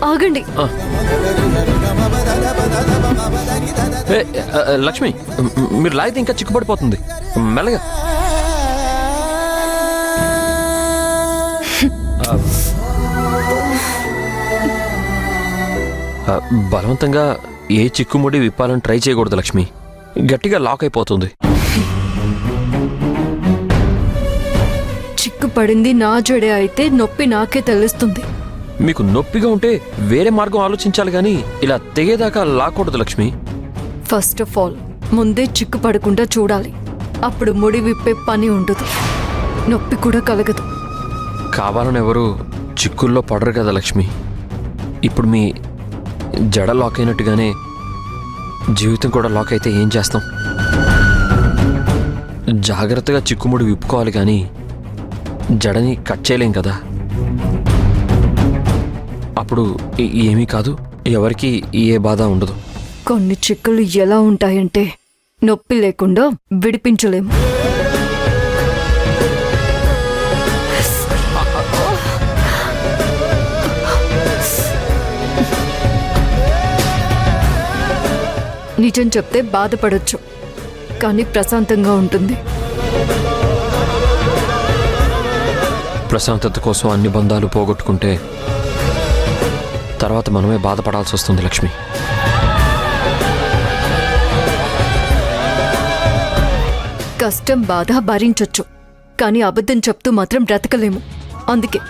ఆగండి. లక్ష్మి, మీరు లాగితే ఇంకా చిక్కుపడిపోతుంది. మెల్లగా. బలవంతంగా ఏ చిక్కుముడి విప్పాలని ట్రై చేయకూడదు లక్ష్మి. గట్టిగా లాక్ అయిపోతుంది. చిక్కు పడింది నా జడే అయితే నొప్పి నాకే తెలుస్తుంది. మీకు నొప్పిగా ఉంటే వేరే మార్గం ఆలోచించాలి కానీ ఇలా తెగేదాకా లాక్కూడదు లక్ష్మి. ఫస్ట్ ఆఫ్ ఆల్ ముందే చిక్కు పడకుండా చూడాలి. అప్పుడు ముడి విప్పే పని ఉండదు, నొప్పి కూడా కలగదు. కావాలని ఎవరు చిక్కుల్లో పడరు కదా లక్ష్మి. ఇప్పుడు మీ జడ లాక్ అయినట్టుగానే జీవితం కూడా లాక్ అయితే ఏం చేస్తాం? జాగ్రత్తగా చిక్కుముడి విప్పుకోవాలి కానీ జడని కట్ చేయలేం కదా. అప్పుడు ఏమీ కాదు, ఎవరికి ఏ బాధ ఉండదు. కొన్ని చిక్కులు ఎలా ఉంటాయంటే నొప్పి లేకుండా విడిపించలేము. నిజం చెప్తే బాధపడొచ్చు, కానీ ప్రశాంతంగా ఉంటుంది. ప్రశాంతత కోసం అన్ని బంధాలు పోగొట్టుకుంటే తర్వాత మనమే బాధపడాల్సి వస్తుంది లక్ష్మి. కష్టం బాధ భరించొచ్చు, కానీ అబద్ధం చెప్తూ మాత్రం బ్రతకలేము. అందుకే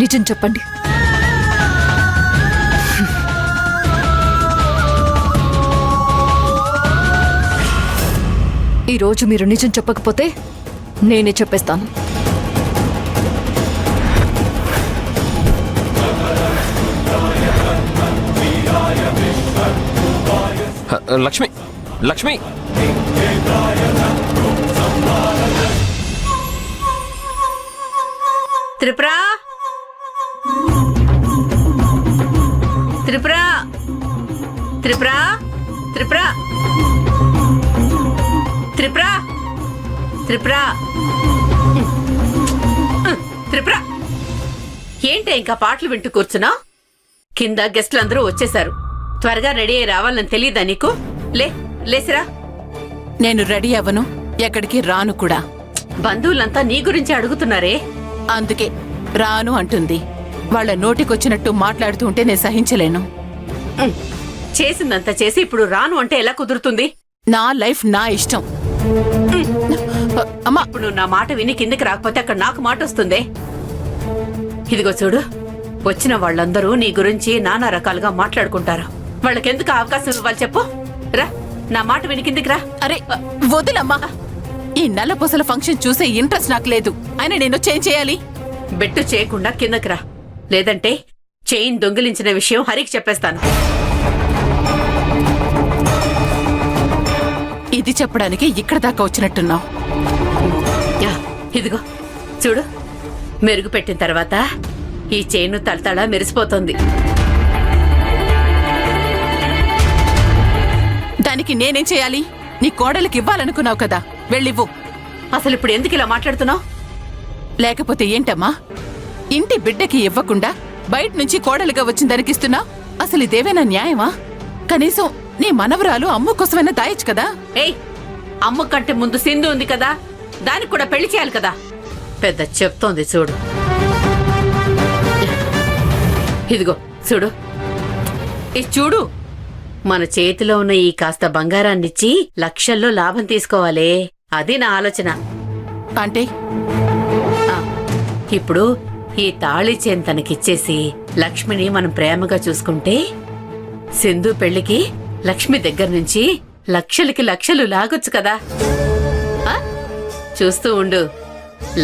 నిజం చెప్పండి. ఈరోజు మీరు నిజం చెప్పకపోతే నేనే చెప్పేస్తాను. లక్ష్మి, లక్ష్మి, త్రిపుర, త్రిపుర, త్రిపుర, త్రిపుర, త్రిపుర, త్రిపుర, త్రిపుర. ఏంటి ఇంకా పాటలు వింటూ కూర్చున్నా? కింద గెస్టులందరూ వచ్చేశారు. త్వరగా రెడీ అయ్యి రావాలని తెలియదా నీకు? లేసిరా. నేను రెడీ అవ్వను, ఎక్కడికి రాను కూడా. బంధువులంతా నీ గురించి అడుగుతున్నారే. అందుకే రాను అంటుంది. వాళ్ళ నోటికొచ్చినట్టు మాట్లాడుతూ ఉంటే నేను సహించలేను. చేసిందంతా చేసి ఇప్పుడు రాను అంటే ఎలా కుదురుతుంది? నా లైఫ్ నా ఇష్టం. అమ్మా, ఇప్పుడు నువ్వు నా మాట విని కిందకి రాకపోతే అక్కడ నాకు మాట వస్తుందే. ఇదిగో చూడు, వచ్చిన వాళ్ళందరూ నీ గురించి నానా రకాలుగా మాట్లాడుకుంటారు. వాళ్ళకెందుకు అవకాశం ఇవ్వాలి చెప్పు? రా, నా మాట విని కిందికి రా. అరే వదిలమ్మా, ఈ నల్లపూసల ఫంక్షన్ చూసే ఇంట్రెస్ట్ నాకు లేదు. అయినా నేను చేంజ్ చేయాలి. బెట్టు చేయకుండా కిందకి రా, లేదంటే చైన్ దొంగిలించిన విషయం హరికి చెప్పేస్తాను. ఇది చెప్పడానికి ఇక్కడ దాకా వచ్చినట్టున్నావు. ఇదిగో చూడు, మెరుగు పెట్టిన తర్వాత ఈ చైన్ తలతళ మెరిసిపోతుంది. దానికి నేనేం చేయాలి? నీ కోడలికి ఇవ్వాలనుకున్నావు కదా, వెళ్ళివ్వు. అసలు ఇప్పుడు ఎందుకు ఇలా మాట్లాడుతున్నావు? లేకపోతే ఏంటమ్మా, ఇంటి బిడ్డకి ఇవ్వకుండా బయట నుంచి కోడలిగా వచ్చిన దానికిస్తున్నా? అసలు ఇదేమైనా న్యాయమా? కనీసం నీ మనవరాలు అమ్ము కోసమైనా దాయచ్చు కదా. ఏయ్, అమ్మ కంటే ముందు సింధు ఉంది కదా, దానికి కూడా పెళ్లి చేయాలి కదా. పెద్ద చెప్తోంది చూడు. ఇదిగో చూడు, ఇది చూడు, మన చేతిలో ఉన్న ఈ కాస్త బంగారాన్నిచ్చి లక్షల్లో లాభం తీసుకోవాలే, అది నా ఆలోచన. అంటే ఇప్పుడు ఈ తాళి చైన్ తనకిచ్చేసి లక్ష్మిని మనం ప్రేమగా చూసుకుంటే సింధు పెళ్లికి లక్ష్మి దగ్గర నుంచి లక్షలకి లక్షలు లాగొచ్చు కదా. చూస్తూ ఉండు,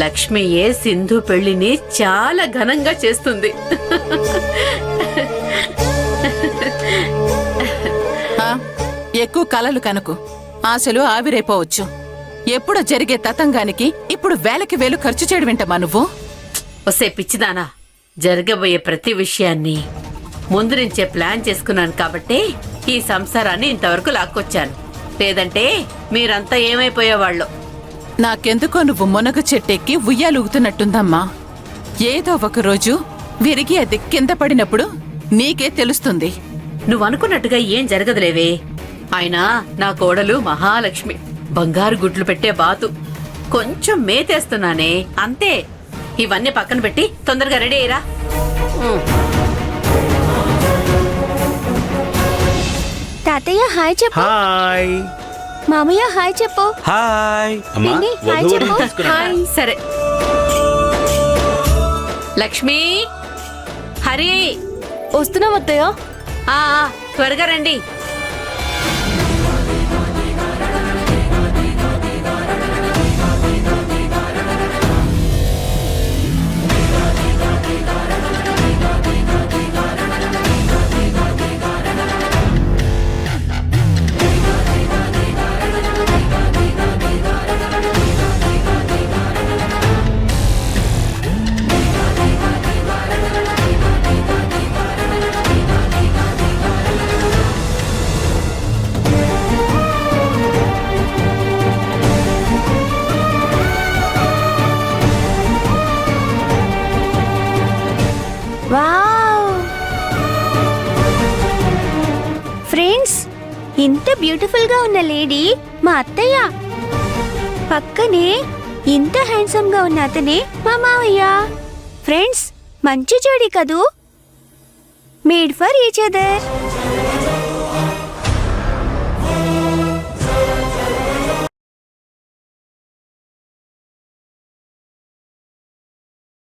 లక్ష్మియే సింధు పెళ్లిని చాలా ఘనంగా చేస్తుంది. ఎక్కువ కలలు కనుకు, ఆశలు ఆవిరైపోవచ్చు. ఎప్పుడో జరిగే తతంగానికి ఇప్పుడు వేలకి వేలు ఖర్చు చేయడం వింటమా నువ్వు? వస్తే పిచ్చిదానా, జరగబోయే ప్రతి విషయాన్ని ముందు నుంచే ప్లాన్ చేసుకున్నాను కాబట్టే ఈ సంసారాన్ని ఇంతవరకు లాక్కొచ్చాను. లేదంటే మీరంతా ఏమైపోయేవాళ్ళు. నాకెందుకో నువ్వు మునగ చెట్టెక్కి ఉయ్యాలుగుతున్నట్టుందమ్మా. ఏదో ఒకరోజు విరిగి అది కింద పడినప్పుడు నీకే తెలుస్తుంది. నువ్వు అనుకున్నట్టుగా ఏం జరగదులేవే. ఆయన నా కోడలు మహాలక్ష్మి, బంగారు గుడ్లు పెట్టే బాతు. కొంచెం మేతేస్తున్నానే అంతే. ఇవన్నీ పక్కన పెట్టి తొందరగా రెడీ అయ్యిరా. తాతయ్య హాయ్ చెప్పు. హాయ్ మామయ్య హాయ్ చెప్పు. హాయ్ అమ్మా పిన్ని, హాయ్ వధువుడిని చెప్పు. తీసుకురా. హాయ్. సరే లక్ష్మి, హరి, వస్తున్నాం అత్తయ్య. ఆ త్వరగా రండి. వావ్ ఫ్రెండ్స్, ఇంత బ్యూటిఫుల్ గా ఉన్న లేడీ మా అత్తయ్య. పక్కనే ఇంత హ్యాండ్సమ్ గా ఉన్న అతనే మా మావయ్య. ఫ్రెండ్స్, మంచి జోడి కదూ. Made for each other.